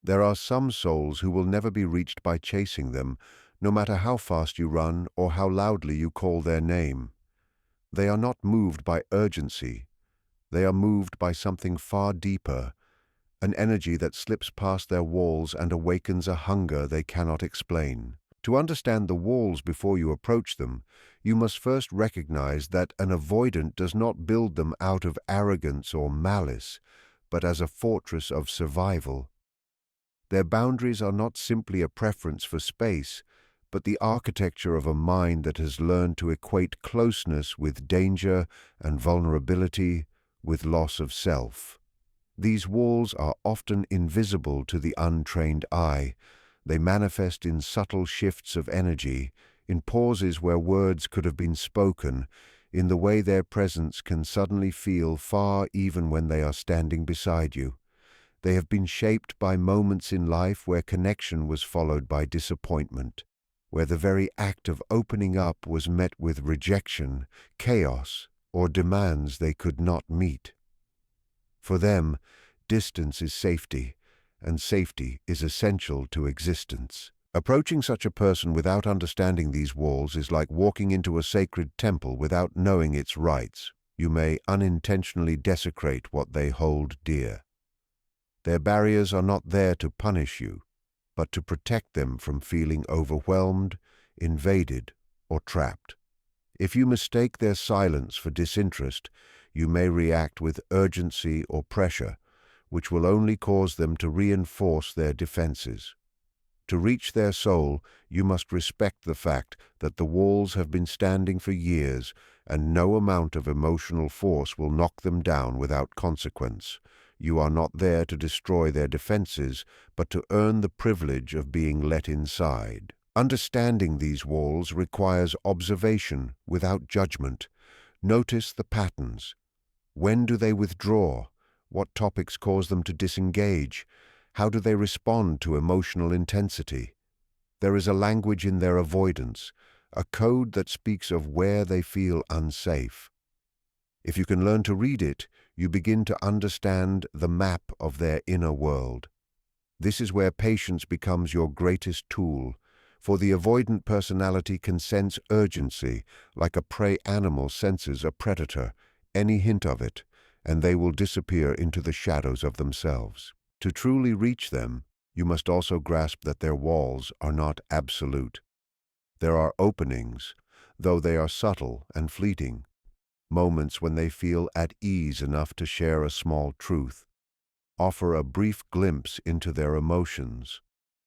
There are some souls who will never be reached by chasing them, no matter how fast you run or how loudly you call their name. They are not moved by urgency. They are moved by something far deeper, an energy that slips past their walls and awakens a hunger they cannot explain. To understand the walls before you approach them, you must first recognize that an avoidant does not build them out of arrogance or malice, but as a fortress of survival. Their boundaries are not simply a preference for space, but the architecture of a mind that has learned to equate closeness with danger and vulnerability with loss of self. These walls are often invisible to the untrained eye. They manifest in subtle shifts of energy, in pauses where words could have been spoken, in the way their presence can suddenly feel far even when they are standing beside you. They have been shaped by moments in life where connection was followed by disappointment, where the very act of opening up was met with rejection, chaos, or demands they could not meet. For them, distance is safety, and safety is essential to existence. Approaching such a person without understanding these walls is like walking into a sacred temple without knowing its rites. You may unintentionally desecrate what they hold dear. Their barriers are not there to punish you, but to protect them from feeling overwhelmed, invaded, or trapped. If you mistake their silence for disinterest, you may react with urgency or pressure, which will only cause them to reinforce their defenses. To reach their soul, you must respect the fact that the walls have been standing for years, and no amount of emotional force will knock them down without consequence. You are not there to destroy their defenses, but to earn the privilege of being let inside. Understanding these walls requires observation without judgment. Notice the patterns. When do they withdraw? What topics cause them to disengage? How do they respond to emotional intensity? There is a language in their avoidance, a code that speaks of where they feel unsafe. If you can learn to read it, you begin to understand the map of their inner world. This is where patience becomes your greatest tool, for the avoidant personality can sense urgency like a prey animal senses a predator, any hint of it, and they will disappear into the shadows of themselves. To truly reach them, you must also grasp that their walls are not absolute. There are openings, though they are subtle and fleeting, moments when they feel at ease enough to share a small truth, offer a brief glimpse into their emotions,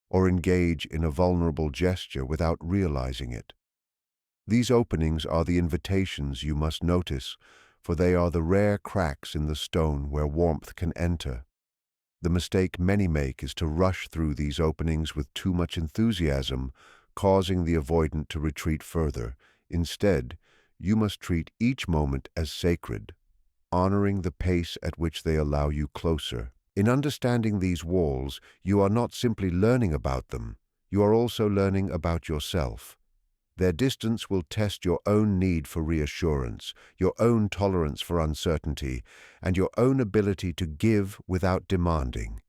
or engage in a vulnerable gesture without realizing it. These openings are the invitations you must notice, for they are the rare cracks in the stone where warmth can enter. The mistake many make is to rush through these openings with too much enthusiasm, causing the avoidant to retreat further. Instead, you must treat each moment as sacred, honoring the pace at which they allow you closer. In understanding these walls, you are not simply learning about them, you are also learning about yourself. Their distance will test your own need for reassurance, your own tolerance for uncertainty, and your own ability to give without demanding.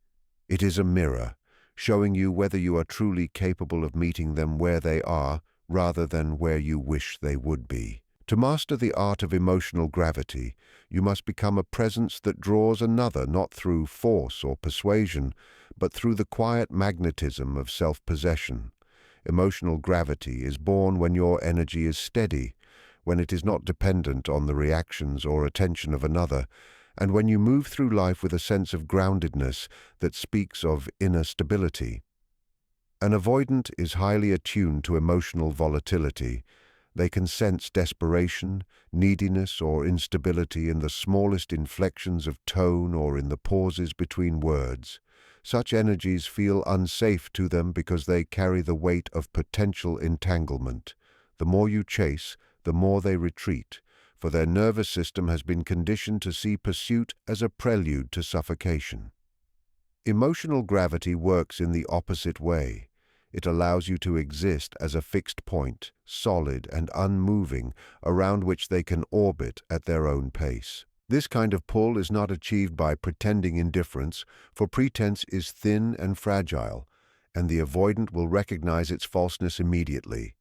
It is a mirror, showing you whether you are truly capable of meeting them where they are, rather than where you wish they would be. To master the art of emotional gravity, you must become a presence that draws another not through force or persuasion, but through the quiet magnetism of self-possession. Emotional gravity is born when your energy is steady, when it is not dependent on the reactions or attention of another, and when you move through life with a sense of groundedness that speaks of inner stability. An avoidant is highly attuned to emotional volatility. They can sense desperation, neediness, or instability in the smallest inflections of tone or in the pauses between words. Such energies feel unsafe to them because they carry the weight of potential entanglement. The more you chase, the more they retreat, for their nervous system has been conditioned to see pursuit as a prelude to suffocation. Emotional gravity works in the opposite way. It allows you to exist as a fixed point, solid and unmoving, around which they can orbit at their own pace. This kind of pull is not achieved by pretending indifference, for pretense is thin and fragile, and the avoidant will recognize its falseness immediately.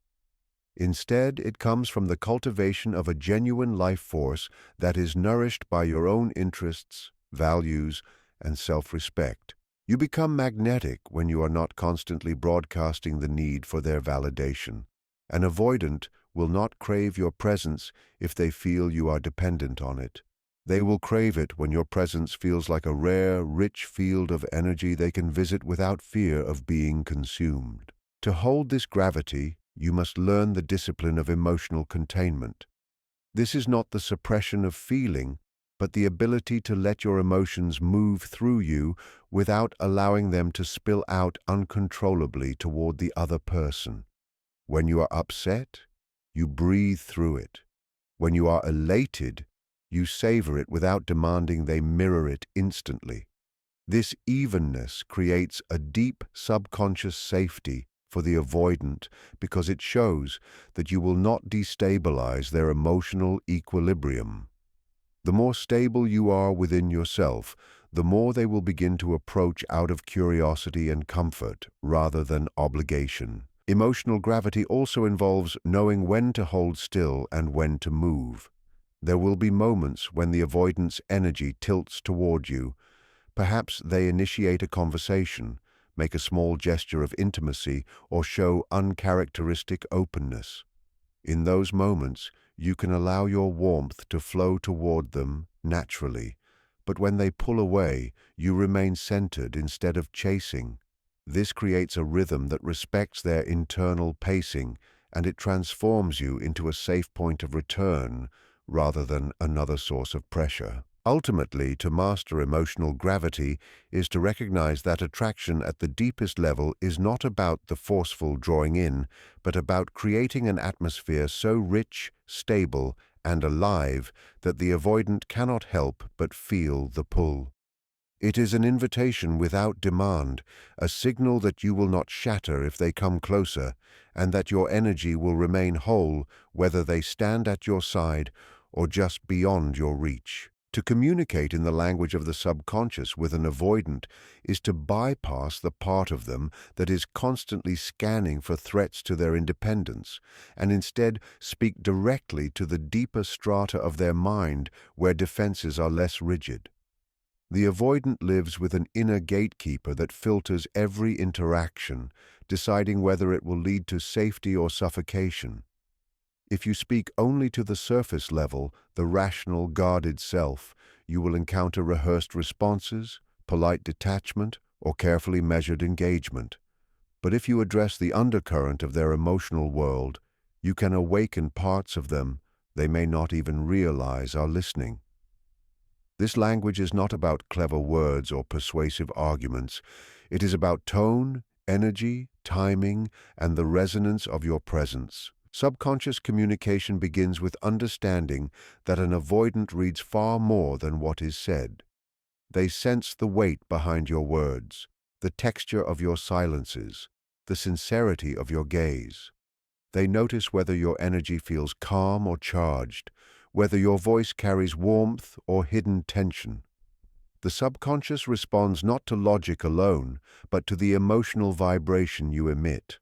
Instead, it comes from the cultivation of a genuine life force that is nourished by your own interests, values, and self-respect. You become magnetic when you are not constantly broadcasting the need for their validation. An avoidant will not crave your presence if they feel you are dependent on it. They will crave it when your presence feels like a rare, rich field of energy they can visit without fear of being consumed. To hold this gravity, you must learn the discipline of emotional containment. This is not the suppression of feeling, but the ability to let your emotions move through you without allowing them to spill out uncontrollably toward the other person. When you are upset, you breathe through it. When you are elated, you savor it without demanding they mirror it instantly. This evenness creates a deep subconscious safety for the avoidant because it shows that you will not destabilize their emotional equilibrium. The more stable you are within yourself, the more they will begin to approach out of curiosity and comfort rather than obligation. Emotional gravity also involves knowing when to hold still and when to move. There will be moments when the avoidant's energy tilts toward you. Perhaps they initiate a conversation, make a small gesture of intimacy, or show uncharacteristic openness. In those moments, you can allow your warmth to flow toward them naturally, but when they pull away, you remain centered instead of chasing. This creates a rhythm that respects their internal pacing, and it transforms you into a safe point of return rather than another source of pressure. Ultimately, to master emotional gravity is to recognize that attraction at the deepest level is not about the forceful drawing in, but about creating an atmosphere so rich, stable, and alive that the avoidant cannot help but feel the pull. It is an invitation without demand, a signal that you will not shatter if they come closer, and that your energy will remain whole whether they stand at your side or just beyond your reach. To communicate in the language of the subconscious with an avoidant is to bypass the part of them that is constantly scanning for threats to their independence, and instead speak directly to the deeper strata of their mind where defenses are less rigid. The avoidant lives with an inner gatekeeper that filters every interaction, deciding whether it will lead to safety or suffocation. If you speak only to the surface level, the rational, guarded self, you will encounter rehearsed responses, polite detachment, or carefully measured engagement. But if you address the undercurrent of their emotional world, you can awaken parts of them they may not even realize are listening. This language is not about clever words or persuasive arguments. It is about tone, energy, timing, and the resonance of your presence. Subconscious communication begins with understanding that an avoidant reads far more than what is said. They sense the weight behind your words, the texture of your silences, the sincerity of your gaze. They notice whether your energy feels calm or charged, whether your voice carries warmth or hidden tension. The subconscious responds not to logic alone, but to the emotional vibration you emit.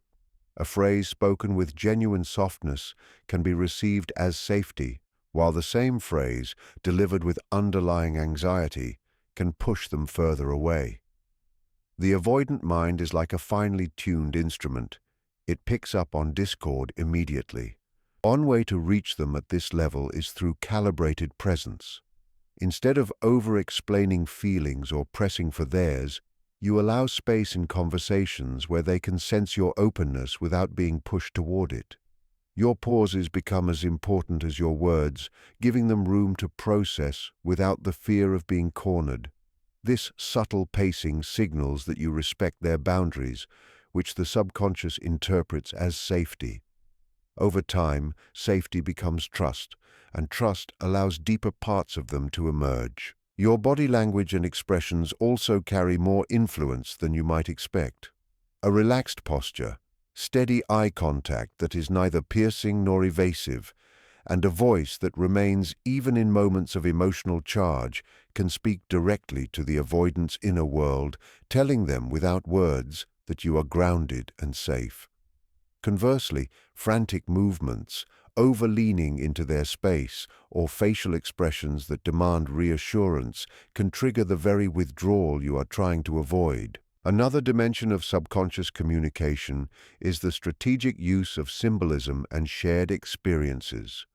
A phrase spoken with genuine softness can be received as safety, while the same phrase, delivered with underlying anxiety, can push them further away. The avoidant mind is like a finely tuned instrument. It picks up on discord immediately. One way to reach them at this level is through calibrated presence. Instead of over-explaining feelings or pressing for theirs, you allow space in conversations where they can sense your openness without being pushed toward it. Your pauses become as important as your words, giving them room to process without the fear of being cornered. This subtle pacing signals that you respect their boundaries, which the subconscious interprets as safety. Over time, safety becomes trust, and trust allows deeper parts of them to emerge. Your body language and expressions also carry more influence than you might expect. A relaxed posture, steady eye contact that is neither piercing nor evasive, and a voice that remains even in moments of emotional charge can speak directly to the avoidant's inner world, telling them without words that you are grounded and safe. Conversely, frantic movements, over-leaning into their space, or facial expressions that demand reassurance can trigger the very withdrawal you are trying to avoid. Another dimension of subconscious communication is the strategic use of symbolism and shared experiences.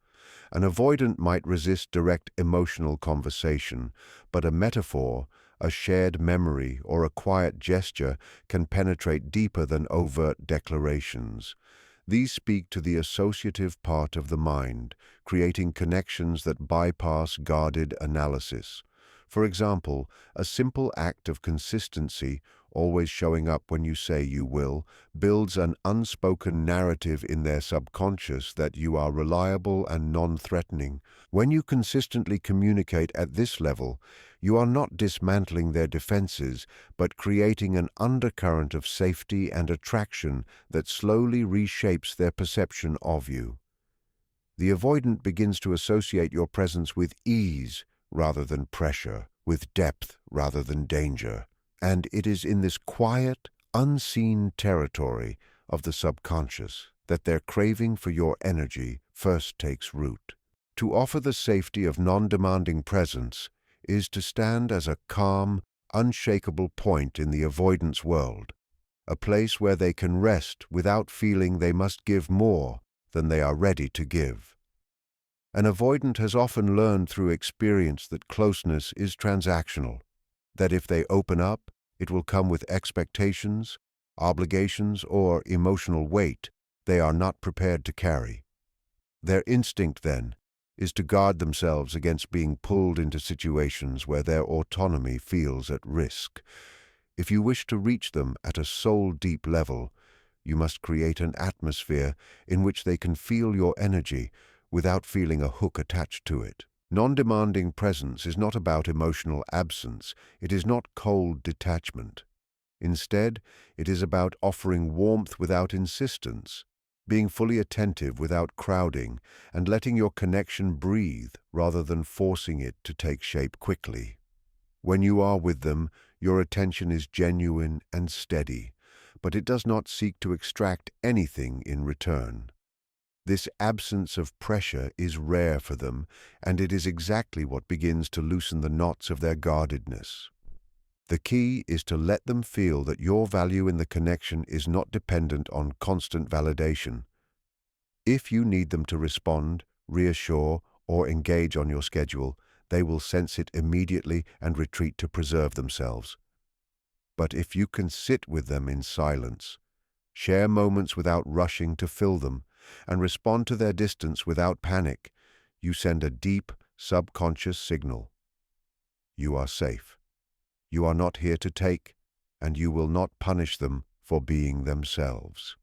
An avoidant might resist direct emotional conversation, but a metaphor, a shared memory, or a quiet gesture can penetrate deeper than overt declarations. These speak to the associative part of the mind, creating connections that bypass guarded analysis. For example, a simple act of consistency, always showing up when you say you will, builds an unspoken narrative in their subconscious that you are reliable and non-threatening. When you consistently communicate at this level, you are not dismantling their defenses, but creating an undercurrent of safety and attraction that slowly reshapes their perception of you. The avoidant begins to associate your presence with ease rather than pressure, with depth rather than danger. And it is in this quiet, unseen territory of the subconscious that their craving for your energy first takes root. To offer the safety of non-demanding presence is to stand as a calm, unshakable point in the avoidance world, a place where they can rest without feeling they must give more than they are ready to give. An avoidant has often learned through experience that closeness is transactional, that if they open up, it will come with expectations, obligations, or emotional weight they are not prepared to carry. Their instinct, then, is to guard themselves against being pulled into situations where their autonomy feels at risk. If you wish to reach them at a soul-deep level, you must create an atmosphere in which they can feel your energy without feeling a hook attached to it. Non-demanding presence is not about emotional absence. It is not cold detachment. Instead, it is about offering warmth without insistence, being fully attentive without crowding, and letting your connection breathe rather than forcing it to take shape quickly. When you are with them, your attention is genuine and steady, but it does not seek to extract anything in return. This absence of pressure is rare for them, and it is exactly what begins to loosen the knots of their guardedness. The key is to let them feel that your value in the connection is not dependent on constant validation. If you need them to respond, reassure, or engage on your schedule, they will sense it immediately and retreat to preserve themselves. But if you can sit with them in silence, share moments without rushing to fill them, and respond to their distance without panic, you send a deep, subconscious signal. You are safe. You are not here to take, and you will not punish them for being themselves.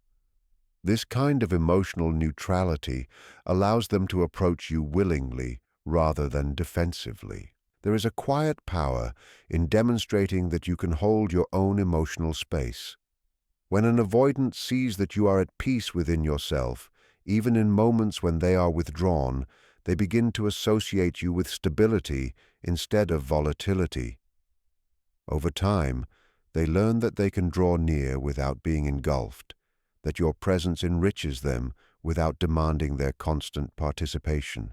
This kind of emotional neutrality allows them to approach you willingly rather than defensively. There is a quiet power in demonstrating that you can hold your own emotional space. When an avoidant sees that you are at peace within yourself, even in moments when they are withdrawn, they begin to associate you with stability instead of volatility. Over time, they learn that they can draw near without being engulfed, that your presence enriches them without demanding their constant participation.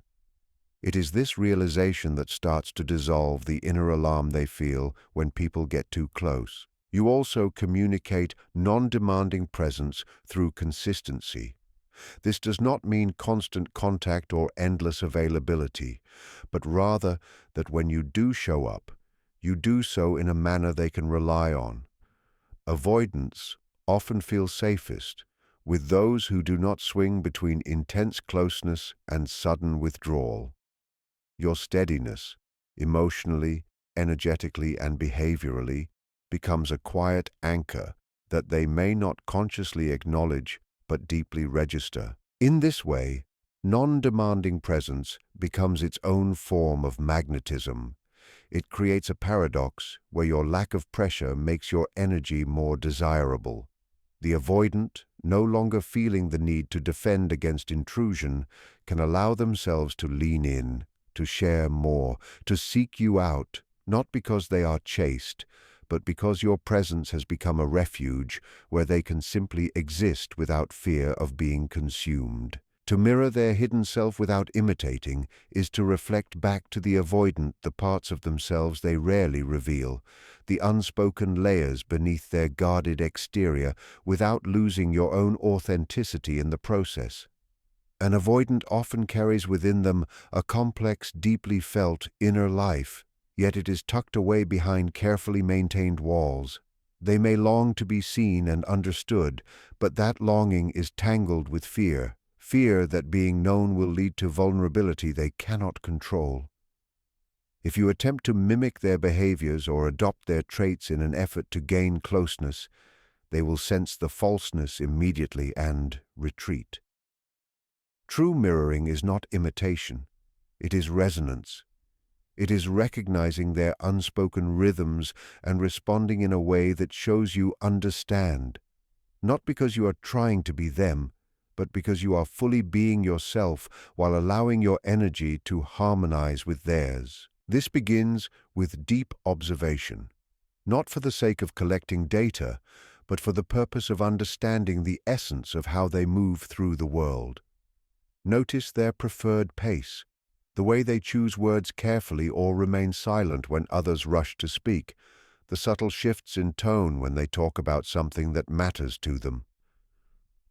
It is this realization that starts to dissolve the inner alarm they feel when people get too close. You also communicate non-demanding presence through consistency. This does not mean constant contact or endless availability, but rather that when you do show up, you do so in a manner they can rely on. Avoidants often feel safest with those who do not swing between intense closeness and sudden withdrawal. Your steadiness, emotionally, energetically, and behaviorally, becomes a quiet anchor that they may not consciously acknowledge but deeply register. In this way, non-demanding presence becomes its own form of magnetism. It creates a paradox where your lack of pressure makes your energy more desirable. The avoidant, no longer feeling the need to defend against intrusion, can allow themselves to lean in, to share more, to seek you out, not because they are chased, but because your presence has become a refuge where they can simply exist without fear of being consumed. To mirror their hidden self without imitating is to reflect back to the avoidant the parts of themselves they rarely reveal, the unspoken layers beneath their guarded exterior, without losing your own authenticity in the process. An avoidant often carries within them a complex, deeply felt inner life, yet it is tucked away behind carefully maintained walls. They may long to be seen and understood, but that longing is tangled with fear that being known will lead to vulnerability they cannot control. If you attempt to mimic their behaviors or adopt their traits in an effort to gain closeness, they will sense the falseness immediately and retreat. True mirroring is not imitation, it is resonance. It is recognizing their unspoken rhythms and responding in a way that shows you understand, not because you are trying to be them, but because you are fully being yourself while allowing your energy to harmonize with theirs. This begins with deep observation, not for the sake of collecting data, but for the purpose of understanding the essence of how they move through the world. Notice their preferred pace, the way they choose words carefully or remain silent when others rush to speak, the subtle shifts in tone when they talk about something that matters to them.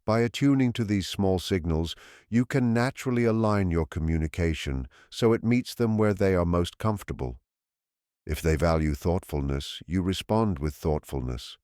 By attuning to these small signals, you can naturally align your communication so it meets them where they are most comfortable. If they value thoughtfulness, you respond with thoughtfulness.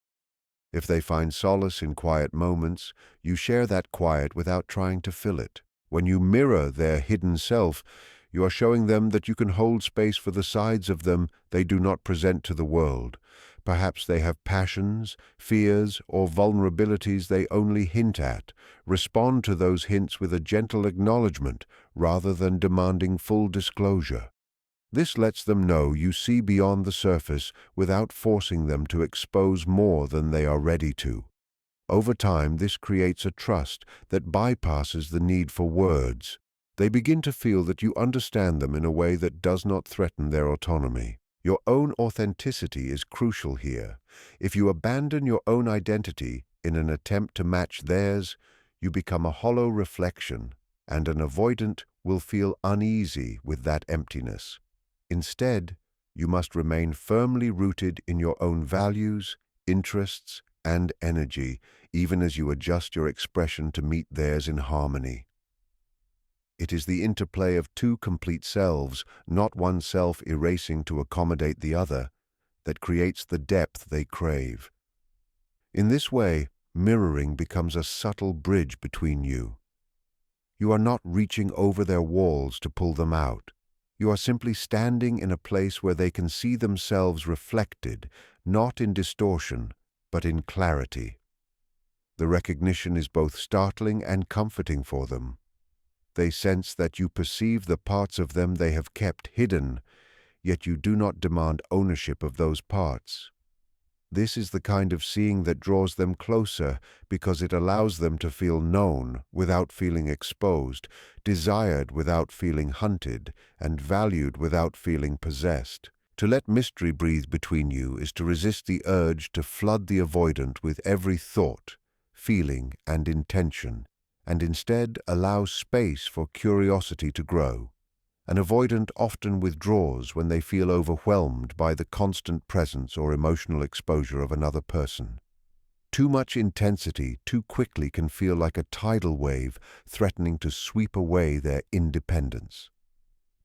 If they find solace in quiet moments, you share that quiet without trying to fill it. When you mirror their hidden self, you are showing them that you can hold space for the sides of them they do not present to the world. Perhaps they have passions, fears, or vulnerabilities they only hint at. Respond to those hints with a gentle acknowledgement rather than demanding full disclosure. This lets them know you see beyond the surface without forcing them to expose more than they are ready to. Over time, this creates a trust that bypasses the need for words. They begin to feel that you understand them in a way that does not threaten their autonomy. Your own authenticity is crucial here. If you abandon your own identity in an attempt to match theirs, you become a hollow reflection, and an avoidant will feel uneasy with that emptiness. Instead, you must remain firmly rooted in your own values, interests, and energy, even as you adjust your expression to meet theirs in harmony. It is the interplay of two complete selves, not one self erasing to accommodate the other, that creates the depth they crave. In this way, mirroring becomes a subtle bridge between you. You are not reaching over their walls to pull them out. You are simply standing in a place where they can see themselves reflected, not in distortion, but in clarity. The recognition is both startling and comforting for them. They sense that you perceive the parts of them they have kept hidden, yet you do not demand ownership of those parts. This is the kind of seeing that draws them closer because it allows them to feel known without feeling exposed, desired without feeling hunted, and valued without feeling possessed. To let mystery breathe between you is to resist the urge to flood the avoidant with every thought, feeling, and intention, and instead allow space for curiosity to grow. An avoidant often withdraws when they feel overwhelmed by the constant presence or emotional exposure of another person. Too much intensity too quickly can feel like a tidal wave threatening to sweep away their independence.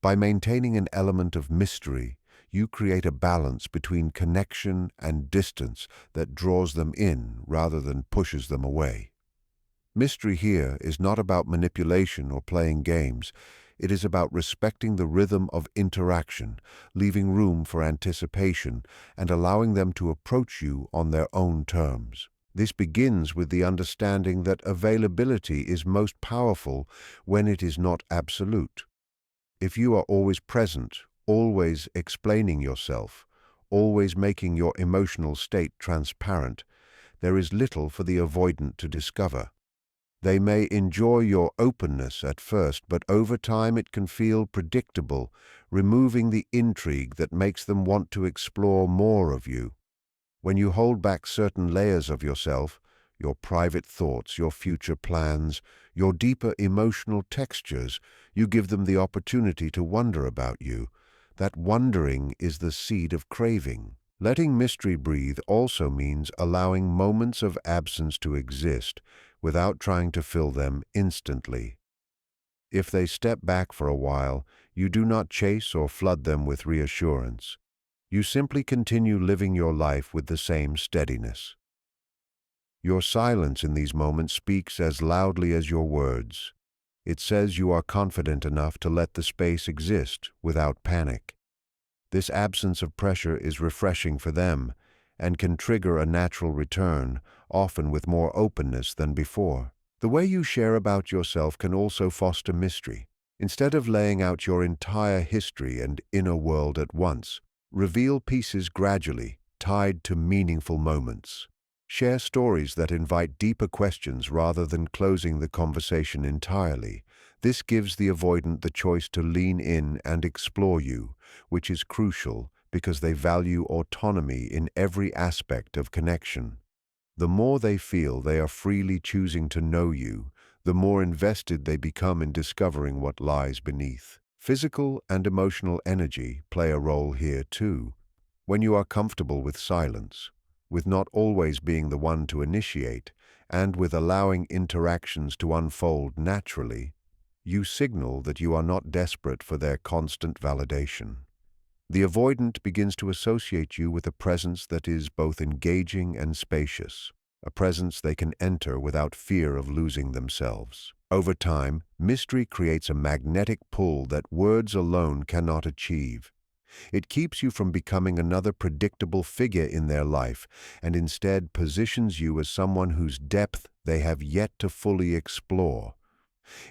By maintaining an element of mystery, you create a balance between connection and distance that draws them in rather than pushes them away. Mystery here is not about manipulation or playing games. It is about respecting the rhythm of interaction, leaving room for anticipation, and allowing them to approach you on their own terms. This begins with the understanding that availability is most powerful when it is not absolute. If you are always present, always explaining yourself, always making your emotional state transparent, there is little for the avoidant to discover. They may enjoy your openness at first, but over time it can feel predictable, removing the intrigue that makes them want to explore more of you. When you hold back certain layers of yourself, your private thoughts, your future plans, your deeper emotional textures, you give them the opportunity to wonder about you. That wondering is the seed of craving. Letting mystery breathe also means allowing moments of absence to exist without trying to fill them instantly. If they step back for a while, you do not chase or flood them with reassurance. You simply continue living your life with the same steadiness. Your silence in these moments speaks as loudly as your words. It says you are confident enough to let the space exist without panic. This absence of pressure is refreshing for them and can trigger a natural return, often with more openness than before. The way you share about yourself can also foster mystery. Instead of laying out your entire history and inner world at once, reveal pieces gradually, tied to meaningful moments. Share stories that invite deeper questions rather than closing the conversation entirely. This gives the avoidant the choice to lean in and explore you, which is crucial because they value autonomy in every aspect of connection. The more they feel they are freely choosing to know you, the more invested they become in discovering what lies beneath. Physical and emotional energy play a role here too. When you are comfortable with silence, with not always being the one to initiate, and with allowing interactions to unfold naturally, you signal that you are not desperate for their constant validation. The avoidant begins to associate you with a presence that is both engaging and spacious, a presence they can enter without fear of losing themselves. Over time, mystery creates a magnetic pull that words alone cannot achieve. It keeps you from becoming another predictable figure in their life and instead positions you as someone whose depth they have yet to fully explore.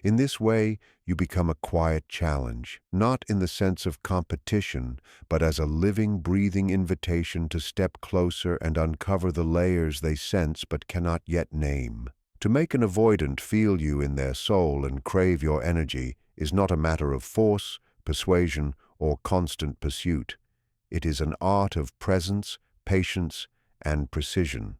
In this way, you become a quiet challenge, not in the sense of competition, but as a living, breathing invitation to step closer and uncover the layers they sense but cannot yet name. To make an avoidant feel you in their soul and crave your energy is not a matter of force, persuasion, or constant pursuit. It is an art of presence, patience, and precision.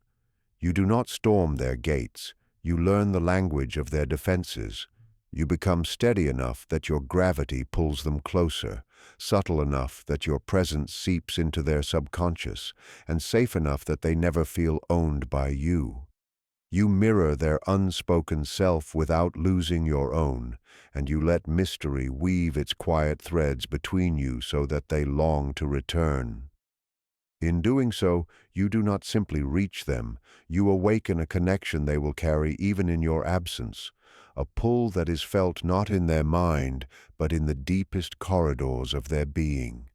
You do not storm their gates. You learn the language of their defenses. You become steady enough that your gravity pulls them closer, subtle enough that your presence seeps into their subconscious, and safe enough that they never feel owned by you. You mirror their unspoken self without losing your own, and you let mystery weave its quiet threads between you so that they long to return. In doing so, you do not simply reach them, you awaken a connection they will carry even in your absence, a pull that is felt not in their mind, but in the deepest corridors of their being.